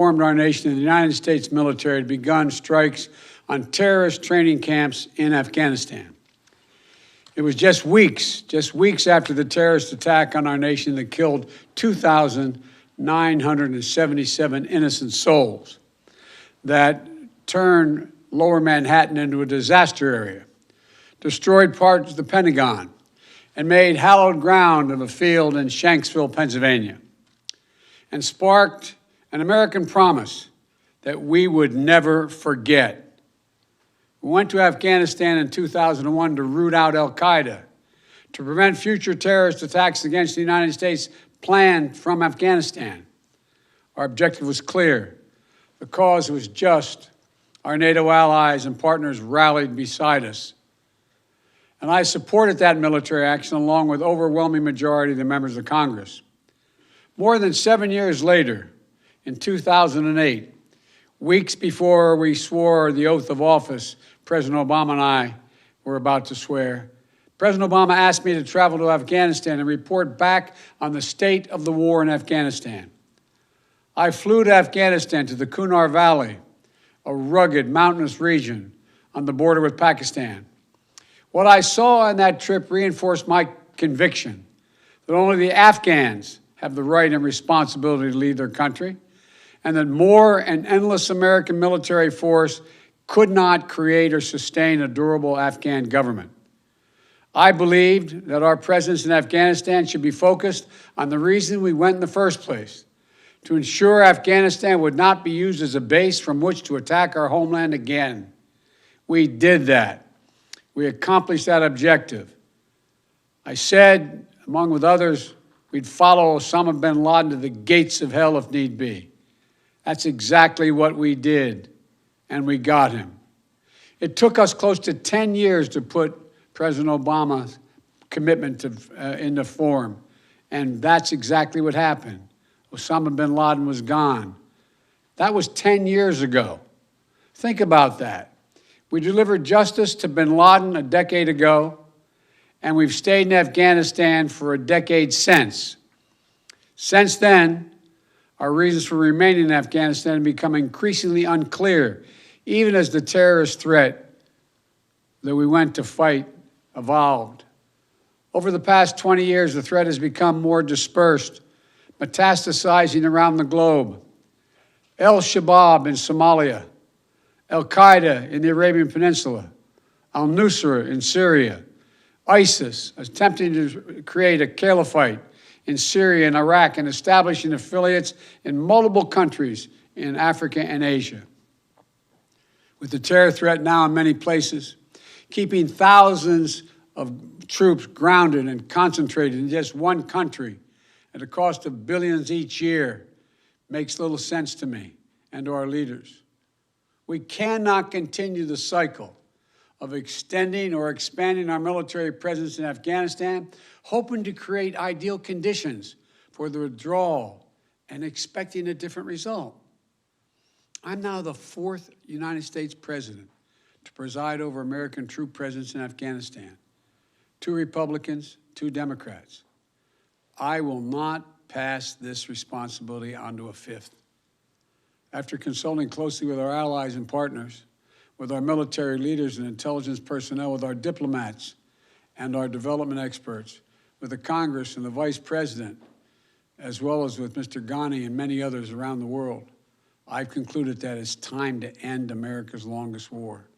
Formed our nation, the United States military had begun strikes on terrorist training camps in Afghanistan. It was just weeks after the terrorist attack on our nation that killed 2,977 innocent souls, that turned Lower Manhattan into a disaster area, destroyed parts of the Pentagon, and made hallowed ground of a field in Shanksville, Pennsylvania, and sparked an American promise that we would never forget. We went to Afghanistan in 2001 to root out Qaeda, to prevent future terrorist attacks against the United States planned from Afghanistan. Our objective was clear. The cause was just. Our NATO allies and partners rallied beside us. And I supported that military action along with overwhelming majority of the members of Congress. More than 7 years later, in 2008, weeks before we swore the oath of office, President Obama and I were about to swear, President Obama asked me to travel to Afghanistan and report back on the state of the war in Afghanistan. I flew to Afghanistan, to the Kunar Valley, a rugged mountainous region on the border with Pakistan. What I saw on that trip reinforced my conviction that only the Afghans have the right and responsibility to lead their country, and that more and endless American military force could not create or sustain a durable Afghan government. I believed that our presence in Afghanistan should be focused on the reason we went in the first place, to ensure Afghanistan would not be used as a base from which to attack our homeland again. We did that. We accomplished that objective. I said, among with others, we'd follow Osama bin Laden to the gates of hell if need be. That's exactly what we did, and we got him. It took us close to 10 years to put President Obama's commitment into form, and that's exactly what happened. Osama bin Laden was gone. That was 10 years ago. Think about that. We delivered justice to bin Laden a decade ago, and we've stayed in Afghanistan for a decade since. Since then, our reasons for remaining in Afghanistan have become increasingly unclear, even as the terrorist threat that we went to fight evolved. Over the past 20 years, the threat has become more dispersed, metastasizing around the globe. Al-Shabaab in Somalia, Al-Qaeda in the Arabian Peninsula, al-Nusra in Syria, ISIS attempting to create a caliphate in Syria and Iraq, and establishing affiliates in multiple countries in Africa and Asia. With the terror threat now in many places, keeping thousands of troops grounded and concentrated in just one country at a cost of billions each year makes little sense to me and to our leaders. We cannot continue the cycle of extending or expanding our military presence in Afghanistan, hoping to create ideal conditions for the withdrawal and expecting a different result. I'm now the 4th United States president to preside over American troop presence in Afghanistan. 2 Republicans, 2 Democrats. I will not pass this responsibility on to a 5th. After consulting closely with our allies and partners, with our military leaders and intelligence personnel, with our diplomats and our development experts, with the Congress and the Vice President, as well as with Mr. Ghani and many others around the world, I've concluded that it's time to end America's longest war.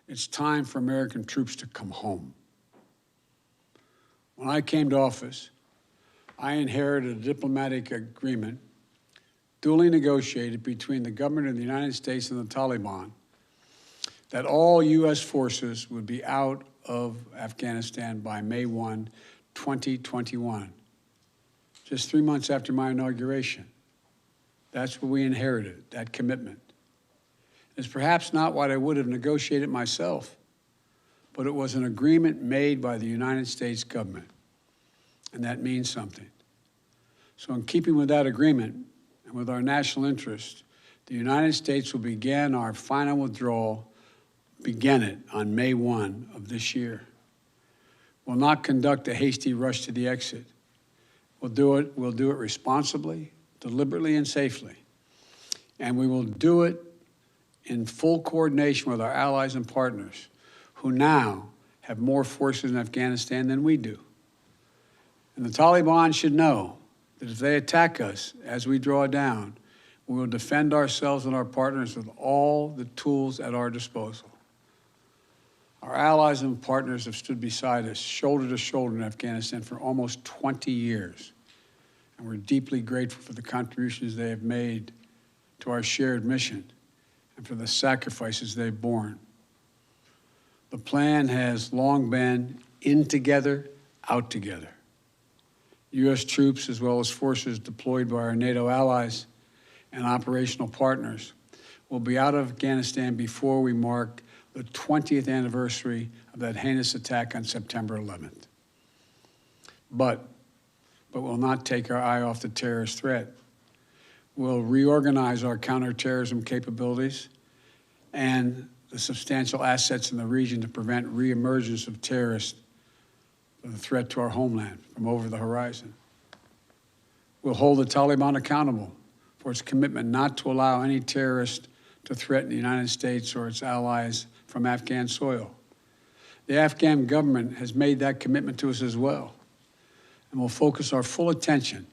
It's time for American troops to come home. When I came to office, I inherited a diplomatic agreement duly negotiated between the government of the United States and the Taliban that all U.S. forces would be out of Afghanistan by May 1, 2021, just 3 months after my inauguration. That's what we inherited, that commitment. It's perhaps not what I would have negotiated myself, but it was an agreement made by the United States government, and that means something. So in keeping with that agreement and with our national interest, the United States will begin our final withdrawal, begin it on May 1 of this year. We'll not conduct a hasty rush to the exit. We'll do it responsibly, deliberately, and safely. And we will do it in full coordination with our allies and partners who now have more forces in Afghanistan than we do. And the Taliban should know that if they attack us as we draw down, we will defend ourselves and our partners with all the tools at our disposal. Our allies and partners have stood beside us, shoulder to shoulder in Afghanistan for almost 20 years. And we're deeply grateful for the contributions they have made to our shared mission and for the sacrifices they've borne. The plan has long been in together, out together. U.S. troops, as well as forces deployed by our NATO allies and operational partners, will be out of Afghanistan before we mark the 20th anniversary of that heinous attack on September 11th. But we'll not take our eye off the terrorist threat. We'll reorganize our counterterrorism capabilities and the substantial assets in the region to prevent reemergence of terrorists or the threat to our homeland from over the horizon. We'll hold the Taliban accountable for its commitment not to allow any terrorist to threaten the United States or its allies from Afghan soil. The Afghan government has made that commitment to us as well, and will focus our full attention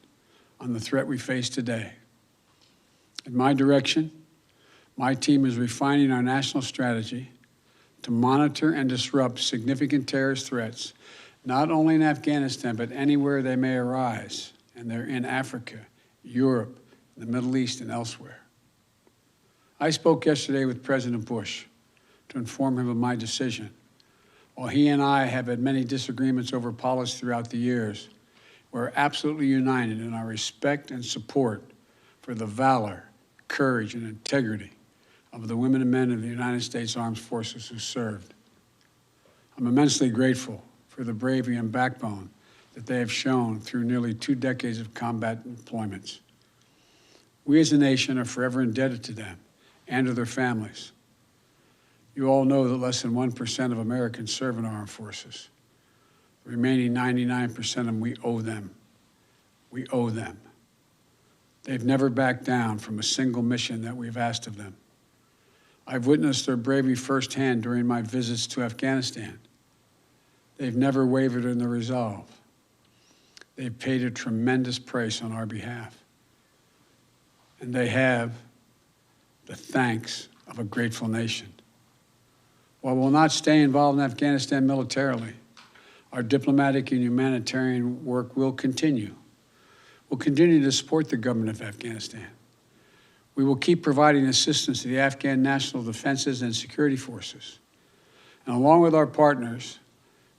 on the threat we face today. In my direction, my team is refining our national strategy to monitor and disrupt significant terrorist threats, not only in Afghanistan, but anywhere they may arise, and they're in Africa, Europe, the Middle East, and elsewhere. I spoke yesterday with President Bush to inform him of my decision. While he and I have had many disagreements over policy throughout the years, we're absolutely united in our respect and support for the valor, courage, and integrity of the women and men of the United States Armed Forces who served. I'm immensely grateful for the bravery and backbone that they have shown through nearly 2 decades of combat deployments. We as a nation are forever indebted to them and to their families. You all know that less than 1% of Americans serve in our armed forces. The remaining 99% of them, we owe them. We owe them. They've never backed down from a single mission that we've asked of them. I've witnessed their bravery firsthand during my visits to Afghanistan. They've never wavered in their resolve. They've paid a tremendous price on our behalf. And they have the thanks of a grateful nation. While we'll not stay involved in Afghanistan militarily, our diplomatic and humanitarian work will continue. We'll continue to support the government of Afghanistan. We will keep providing assistance to the Afghan national defenses and security forces. And along with our partners,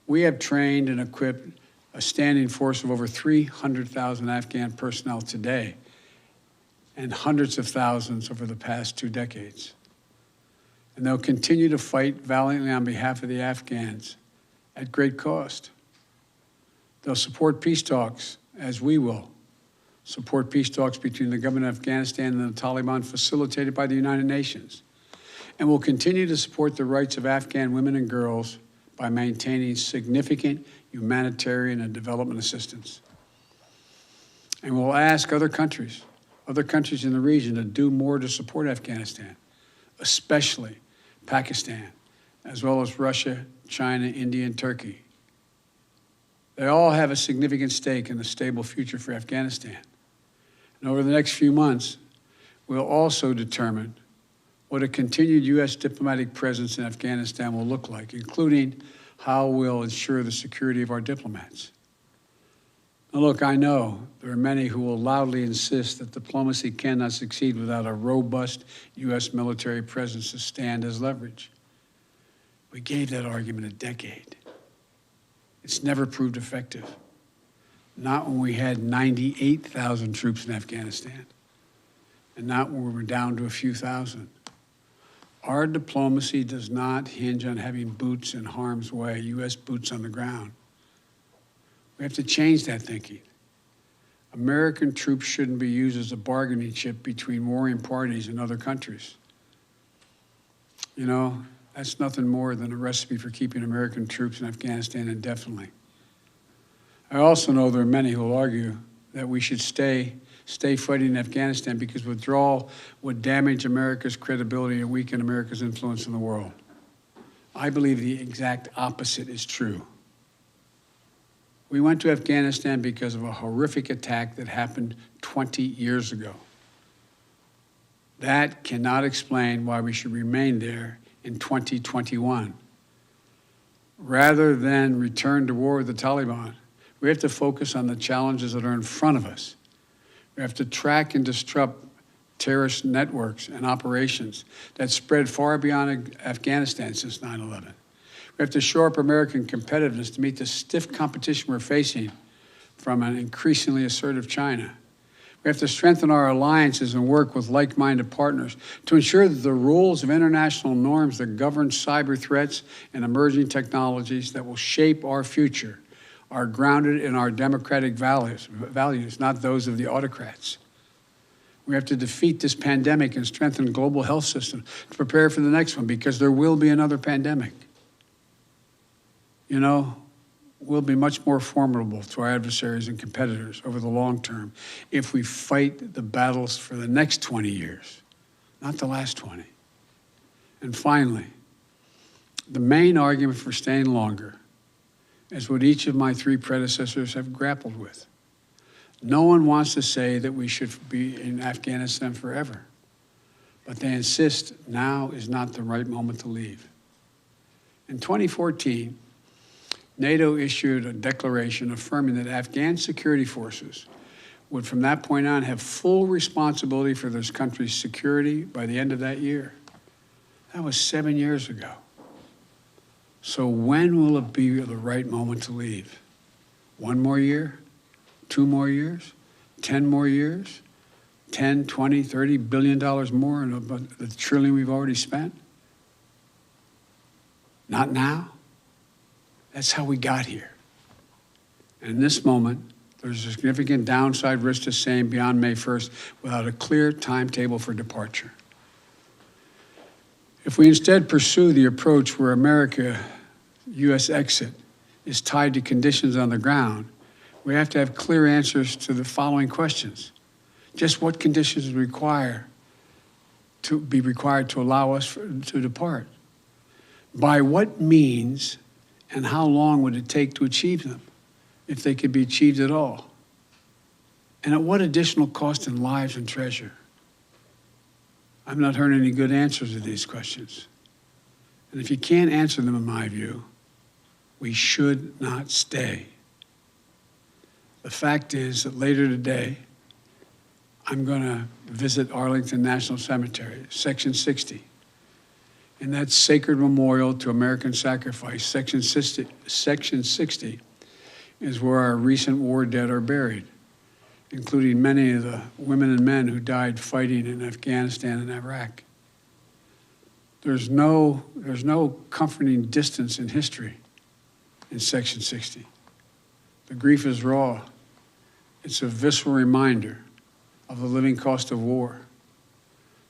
we have trained and equipped a standing force of over 300,000 Afghan personnel today, and hundreds of thousands over the past 2 decades. And they'll continue to fight valiantly on behalf of the Afghans at great cost. They'll support peace talks, as we will support peace talks between the government of Afghanistan and the Taliban facilitated by the United Nations. And will continue to support the rights of Afghan women and girls by maintaining significant humanitarian and development assistance. And we'll ask other countries in the region to do more to support Afghanistan, especially Pakistan, as well as Russia, China, India, and Turkey. They all have a significant stake in the stable future for Afghanistan. And over the next few months, we'll also determine what a continued U.S. diplomatic presence in Afghanistan will look like, including how we'll ensure the security of our diplomats. Now look, I know there are many who will loudly insist that diplomacy cannot succeed without a robust U.S. military presence to stand as leverage. We gave that argument a decade. It's never proved effective. Not when we had 98,000 troops in Afghanistan, and not when we were down to a few thousand. Our diplomacy does not hinge on having boots in harm's way, U.S. boots on the ground. We have to change that thinking. American troops shouldn't be used as a bargaining chip between warring parties and other countries. You know, that's nothing more than a recipe for keeping American troops in Afghanistan indefinitely. I also know there are many who will argue that we should stay stay fighting in Afghanistan because withdrawal would damage America's credibility and weaken America's influence in the world. I believe the exact opposite is true. We went to Afghanistan because of a horrific attack that happened 20 years ago. That cannot explain why we should remain there in 2021. Rather than return to war with the Taliban, we have to focus on the challenges that are in front of us. We have to track and disrupt terrorist networks and operations that spread far beyond Afghanistan since 9/11. We have to shore up American competitiveness to meet the stiff competition we're facing from an increasingly assertive China. We have to strengthen our alliances and work with like-minded partners to ensure that the rules of international norms that govern cyber threats and emerging technologies that will shape our future are grounded in our democratic values, not those of the autocrats. We have to defeat this pandemic and strengthen the global health system to prepare for the next one, because there will be another pandemic. You know, we'll be much more formidable to our adversaries and competitors over the long term if we fight the battles for the next 20 years, not the last 20. And finally, the main argument for staying longer is what each of my three predecessors have grappled with. No one wants to say that we should be in Afghanistan forever, but they insist now is not the right moment to leave. In 2014, NATO issued a declaration affirming that Afghan security forces would from that point on have full responsibility for this country's security by the end of that year. That was 7 years ago. So when will it be the right moment to leave? 1 more year? 2 more years? 10 more years? 10, 20, $30 billion more than the trillion we've already spent? Not now. That's how we got here. And in this moment, there's a significant downside risk to staying beyond May 1st without a clear timetable for departure. If we instead pursue the approach where U.S. exit is tied to conditions on the ground, we have to have clear answers to the following questions. Just what conditions be required to allow us to depart? By what means and how long would it take to achieve them, if they could be achieved at all? And at what additional cost in lives and treasure? I've not heard any good answers to these questions. And if you can't answer them, in my view, we should not stay. The fact is that later today, I'm going to visit Arlington National Cemetery, Section 60. In that sacred memorial to American sacrifice, Section 60 is where our recent war dead are buried, including many of the women and men who died fighting in Afghanistan and Iraq. There's no comforting distance in history in Section 60. The grief is raw. It's a visceral reminder of the living cost of war.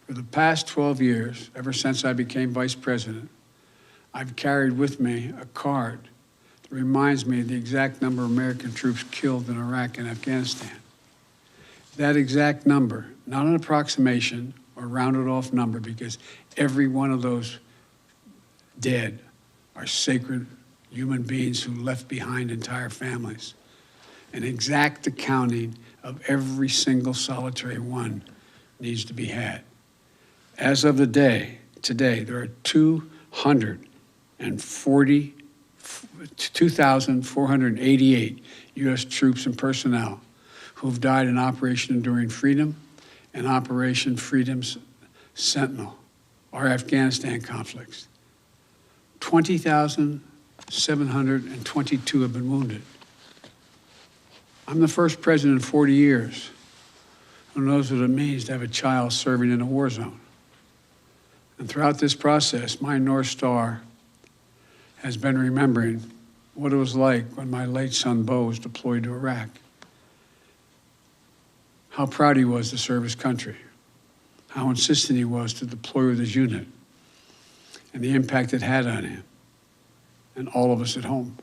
For the past 12 years, ever since I became vice president, I've carried with me a card that reminds me of the exact number of American troops killed in Iraq and Afghanistan. That exact number, not an approximation or rounded off number, because every one of those dead are sacred human beings who left behind entire families. An exact accounting of every single solitary one needs to be had. As of today, there are 2,488 U.S. troops and personnel who've died in Operation Enduring Freedom and Operation Freedom's Sentinel, our Afghanistan conflicts. 20,722 have been wounded. I'm the first president in 40 years who knows what it means to have a child serving in a war zone. And throughout this process, my North Star has been remembering what it was like when my late son, Bo, was deployed to Iraq. How proud he was to serve his country, how insistent he was to deploy with his unit, and the impact it had on him and all of us at home.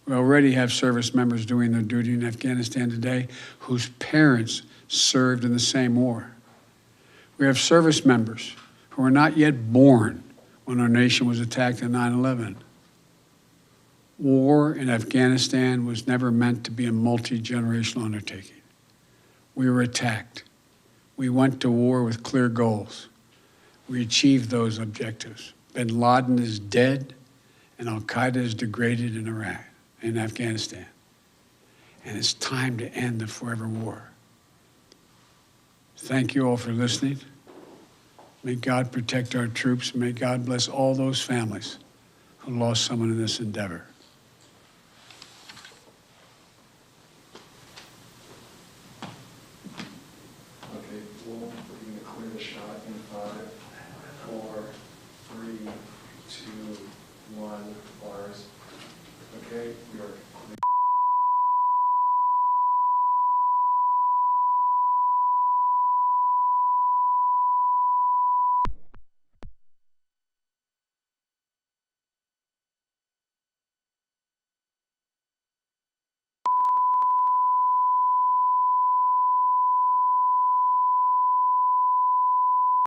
We already have service members doing their duty in Afghanistan today whose parents served in the same war. We have service members who were not yet born when our nation was attacked on 9/11. War in Afghanistan was never meant to be a multi-generational undertaking. We were attacked. We went to war with clear goals. We achieved those objectives. Bin Laden is dead, and Al-Qaeda is degraded in Iraq, in Afghanistan. And it's time to end the forever war. Thank you all for listening. May God protect our troops. May God bless all those families who lost someone in this endeavor. Okay, we're going to clear the shot in 5, 4, 3, 2, 1, bars. Okay, we are clear.